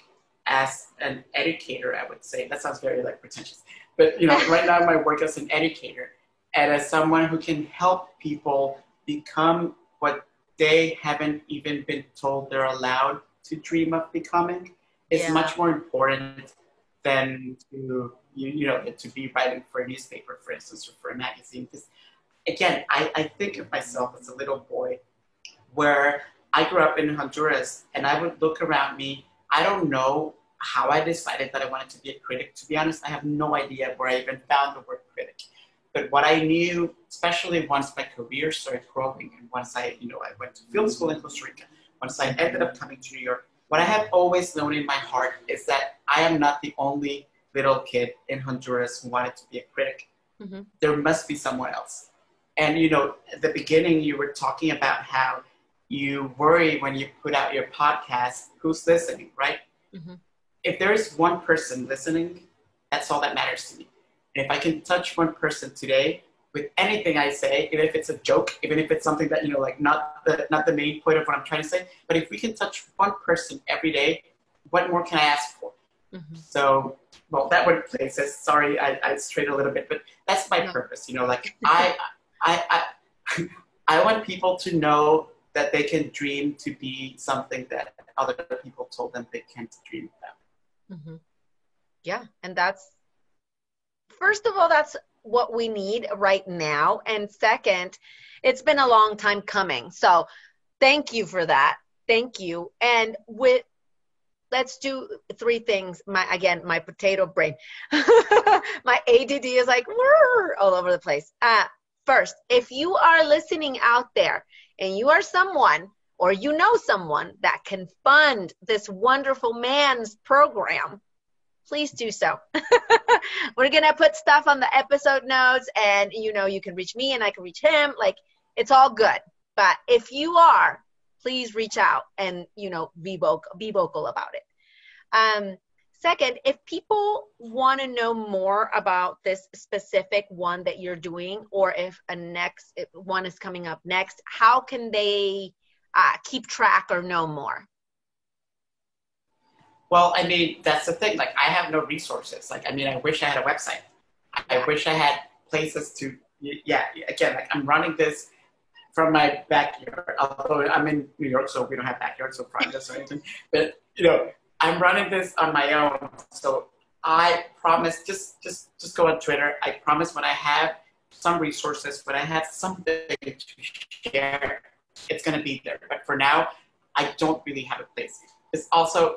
as an educator, I would say, that sounds very like pretentious, but right now my work as an educator and as someone who can help people become what they haven't even been told they're allowed to dream of becoming is much more important than to, to be writing for a newspaper, for instance, or for a magazine. Because again, I think of myself as a little boy where I grew up in Honduras and I would look around me. I don't know how I decided that I wanted to be a critic. To be honest, I have no idea where I even found the word critic. But what I knew, especially once my career started growing and once I went to film school in Costa Rica, once I ended up coming to New York, what I have always known in my heart is that I am not the only little kid in Honduras who wanted to be a critic. Mm-hmm. There must be someone else. And, at the beginning, you were talking about how you worry when you put out your podcast, who's listening, right? Mm-hmm. If there is one person listening, that's all that matters to me. And if I can touch one person today with anything I say, even if it's a joke, even if it's something that, not the main point of what I'm trying to say, but if we can touch one person every day, what more can I ask for? Mm-hmm. So, well, that went places. Sorry, I strayed a little bit, but that's my purpose. I want people to know that they can dream to be something that other people told them they can't dream about. Mm-hmm. Yeah, and that's, first of all, that's what we need right now. And second, it's been a long time coming. So thank you for that. Thank you. And let's do 3 things. My potato brain. My ADD is like all over the place. First, if you are listening out there and you are someone or someone that can fund this wonderful man's program, please do so. We're going to put stuff on the episode notes and, you can reach me and I can reach him. Like, it's all good. But if you are, please reach out and, be vocal about it. Second, if people want to know more about this specific one that you're doing, or if one is coming up next, how can they keep track or know more? Well, that's the thing. Like, I have no resources. Like, I wish I had a website. I wish I had places to, again, like I'm running this from my backyard. Although I'm in New York, so we don't have backyards, so find us or anything. But, I'm running this on my own. So I promise, just go on Twitter. I promise when I have some resources, when I have something to share, it's going to be there. But for now, I don't really have a place. It's also,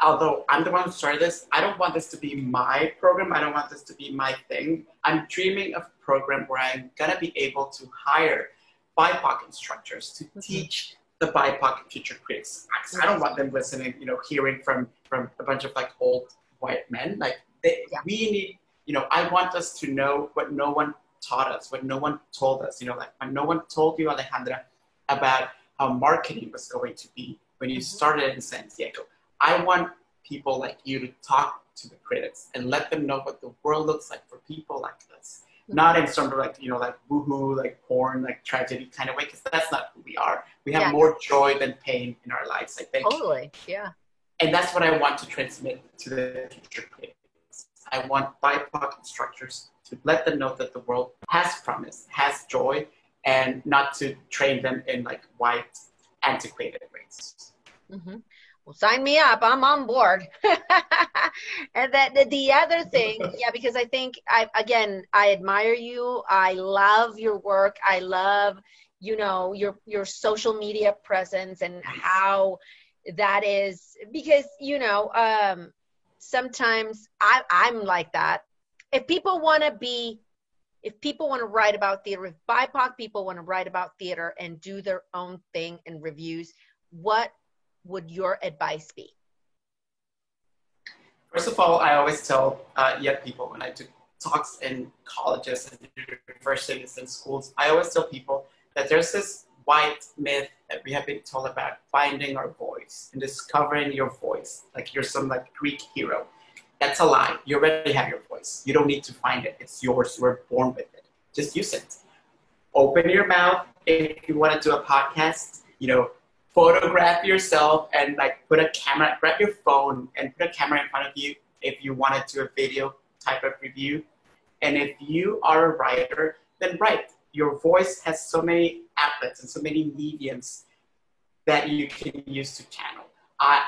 although I'm the one who started this, I don't want this to be my program. I don't want this to be my thing. I'm dreaming of a program where I'm going to be able to hire BIPOC instructors to teach the BIPOC future critics. I don't want them listening, hearing from a bunch of old white men. We need, I want us to know what no one taught us, when no one told us, you know, like when no one told you, Alejandra, about how marketing was going to be when you started in San Diego. I want people like you to talk to the critics and let them know what the world looks like for people like us. Not in some like, you know, like woohoo, like porn, like tragedy kind of way, because that's not who we are. We have more joy than pain in our lives, I think. Totally, yeah. And that's what I want to transmit to the future critics. I want BIPOC instructors to let them know that the world has promise, has joy, and not to train them in like white, antiquated ways. Well, sign me up. I'm on board. And that the other thing, yeah, because I think I admire you. I love your work. I love, you know, your social media presence and how that is, because, you know, sometimes I'm like that. If people want to write about theater, if BIPOC people want to write about theater and do their own thing and reviews, what would your advice be? First of all, I always tell young people when I do talks in colleges and universities and schools, I always tell people that there's this white myth that we have been told about finding our voice and discovering your voice, like you're some like Greek hero. That's a lie. You already have your voice. You don't need to find it. It's yours. You were born with it. Just use it. Open your mouth if you want to do a podcast, you know, photograph yourself and like put a camera, grab your phone and put a camera in front of you if you want to do a video type of review. And if you are a writer, then write. Your voice has so many outlets and so many mediums that you can use to channel.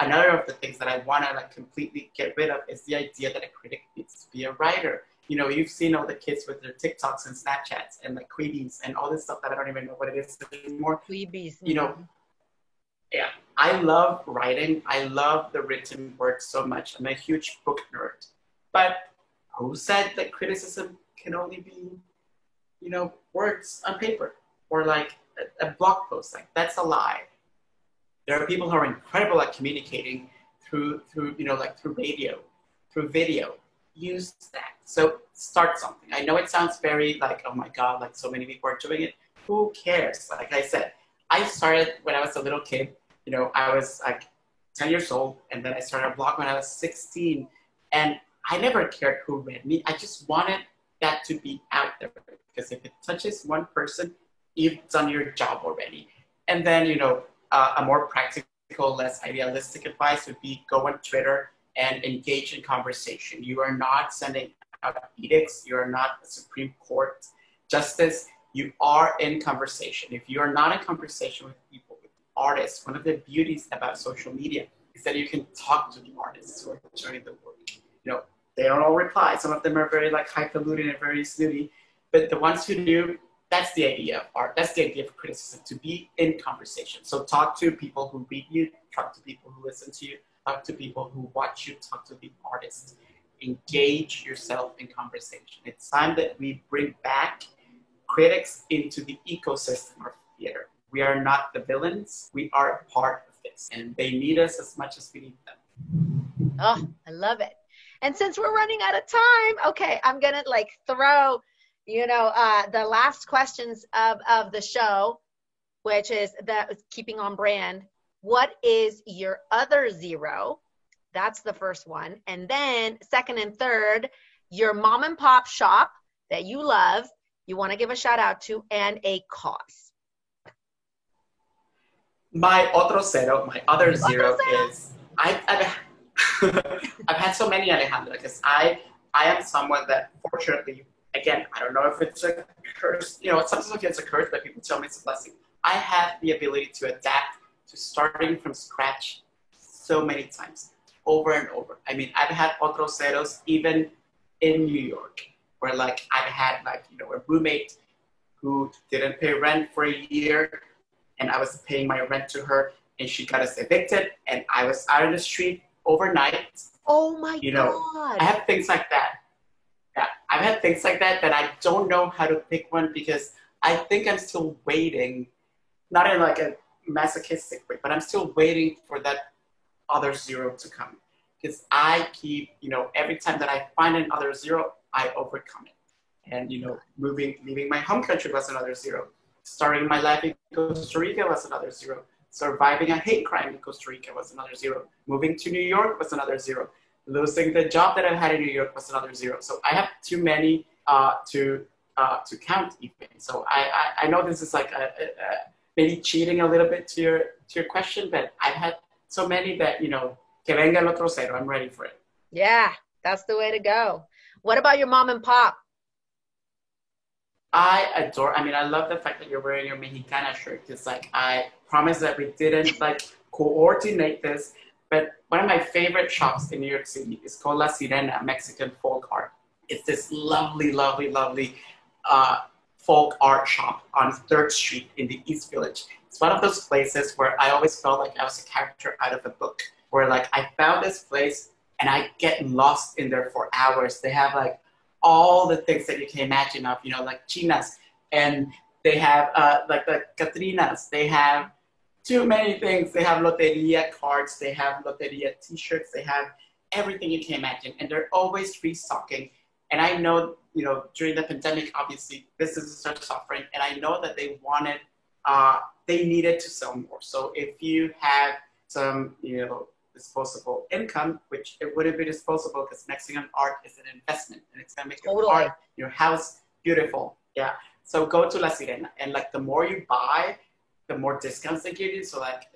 Another of the things that I want to like completely get rid of is the idea that a critic needs to be a writer. You know, you've seen all the kids with their TikToks and Snapchats and like Queebies and all this stuff that I don't even know what it is anymore. Queebies. You know, yeah, I love writing. I love the written word so much. I'm a huge book nerd. But who said that criticism can only be, you know, words on paper or like a blog post? Like that's a lie. There are people who are incredible at communicating through you know, like through radio, through video. Use that. So start something. I know it sounds very like, oh my God, like so many people are doing it. Who cares? Like I said, I started when I was a little kid. You know, I was like 10 years old, and then I started a blog when I was 16. And I never cared who read me. I just wanted that to be out there, because if it touches one person, you've done your job already. And then, you know, a more practical, less idealistic advice would be go on Twitter and engage in conversation. You are not sending out edicts. You are not a Supreme Court justice. You are in conversation. If you are not in conversation with people, with artists, one of the beauties about social media is that you can talk to the artists who are doing the work. You know, they don't all reply. Some of them are very like highfalutin and very snooty, but the ones who do, that's the idea of art. That's the idea of criticism, to be in conversation. So talk to people who read you, talk to people who listen to you, talk to people who watch you, talk to the artists. Engage yourself in conversation. It's time that we bring back critics into the ecosystem of theater. We are not the villains. We are part of this, and they need us as much as we need them. Oh, I love it. And since we're running out of time, okay, I'm going to like throw, you know, the last questions of the show, which is the keeping on brand. What is your other zero? That's the first one. And then second and third, your mom and pop shop that you love, you want to give a shout out to, and a cause. My otro cero, my other zero is, I've had so many, Alejandra, because I am someone that fortunately, again, I don't know if it's a curse, you know, sometimes I feel it's a curse, but people tell me it's a blessing. I have the ability to adapt to starting from scratch so many times, over and over. I mean, I've had otro ceros even in New York, where like I've had like, you know, a roommate who didn't pay rent for a year, and I was paying my rent to her, and she got us evicted, and I was out on the street overnight. Oh my you know, God. I have things like that. Yeah, I've had things like that I don't know how to pick one, because I think I'm still waiting, not in like a masochistic way, but I'm still waiting for that other zero to come. Because I keep, you know, every time that I find another zero, I overcome it. And, leaving my home country was another zero. Starting my life in Costa Rica was another zero. Surviving a hate crime in Costa Rica was another zero. Moving to New York was another zero. Losing the job that I had in New York was another zero. So I have too many to count even. So I know this is like maybe cheating a little bit to your question, but I've had so many that, que venga el otro cero. I'm ready for it. Yeah, that's the way to go. What about your mom and pop? I love the fact that you're wearing your Mexicana shirt. It's like, I promise that we didn't coordinate this, but one of my favorite shops in New York City is called La Sirena, Mexican folk art. It's this lovely, lovely, lovely folk art shop on 3rd Street in the East Village. It's one of those places where I always felt like I was a character out of a book, where like I found this place and I get lost in there for hours. They have like all the things that you can imagine of, like chinas, and they have like the Catrinas. They have too many things. They have loteria cards. They have loteria T-shirts. They have everything you can imagine, and they're always restocking. And I know, during the pandemic, obviously, businesses started suffering, and I know that they needed to sell more. So if you have some, disposable income, which it wouldn't be disposable because Mexican art is an investment and it's gonna make your art, your house beautiful. Yeah. So go to La Sirena, and like the more you buy, the more discounts they give you. So like,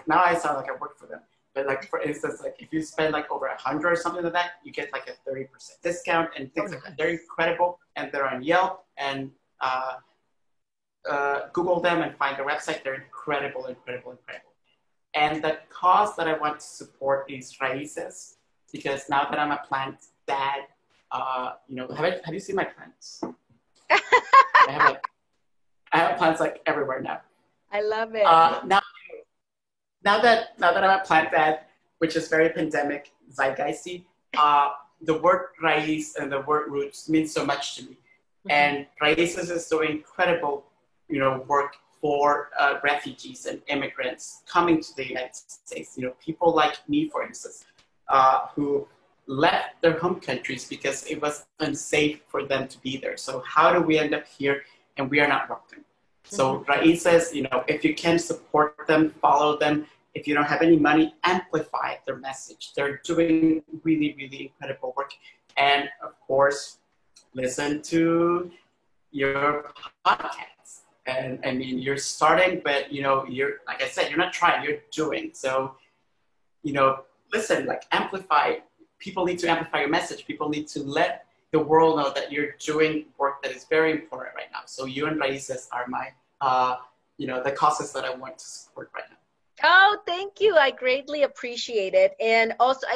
now I sound like I work for them. But like, for instance, like if you spend like over 100 or something like that, you get like a 30% discount and things like that. They're incredible, and they're on Yelp, and Google them and find their website. They're incredible, incredible, incredible. And the cause that I want to support is Raíces, because now that I'm a plant dad, have you seen my plants? I have plants like everywhere now. I love it. Now that I'm a plant dad, which is very pandemic zeitgeisty, the word raíz and the word roots means so much to me. Mm-hmm. And Raíces is doing incredible, work for refugees and immigrants coming to the United States. People like me, for instance, who left their home countries because it was unsafe for them to be there. So how do we end up here and we are not welcome? So Raíces, if you can support them, follow them. If you don't have any money, amplify their message. They're doing really, really incredible work. And of course, listen to your podcast. And I mean, you're starting, but you're, like I said, you're not trying, you're doing. So, listen, like amplify. People need to amplify your message. People need to let the world know that you're doing work that is very important right now. So you and Raíces are my, the causes that I want to support right now. Oh, thank you. I greatly appreciate it. And also,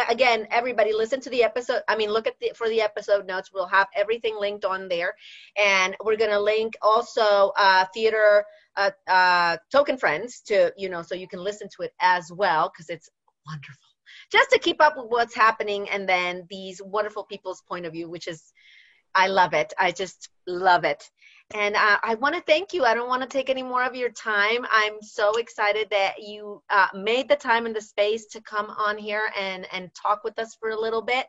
again, everybody listen to the episode. Look at for the episode notes. We'll have everything linked on there. And we're going to link also Theater Token Friends to, so you can listen to it as well, because it's wonderful. Just to keep up with what's happening, and then these wonderful people's point of view, which is, I love it. I just love it. And I want to thank you. I don't want to take any more of your time. I'm so excited that you made the time and the space to come on here and talk with us for a little bit.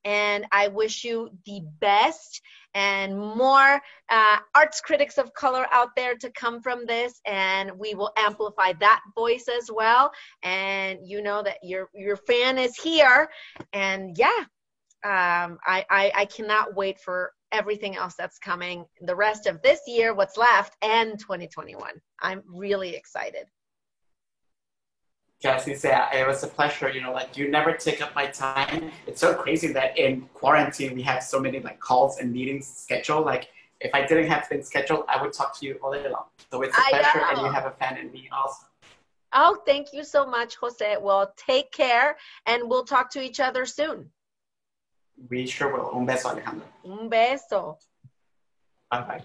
And I wish you the best and more arts critics of color out there to come from this. And we will amplify that voice as well. And you know that your fan is here. And yeah, I cannot wait for everything else that's coming the rest of this year, what's left, and 2021. I'm really excited. Cassie, it was a pleasure. You never take up my time. It's so crazy that in quarantine we have so many calls and meetings scheduled. If I didn't have things scheduled, I would talk to you all day long. So it's a pleasure, and you have a fan in me also. Oh, thank you so much, Jose. Well, take care, and we'll talk to each other soon. We sure will. Un beso, Alejandra. Un beso. Bye-bye.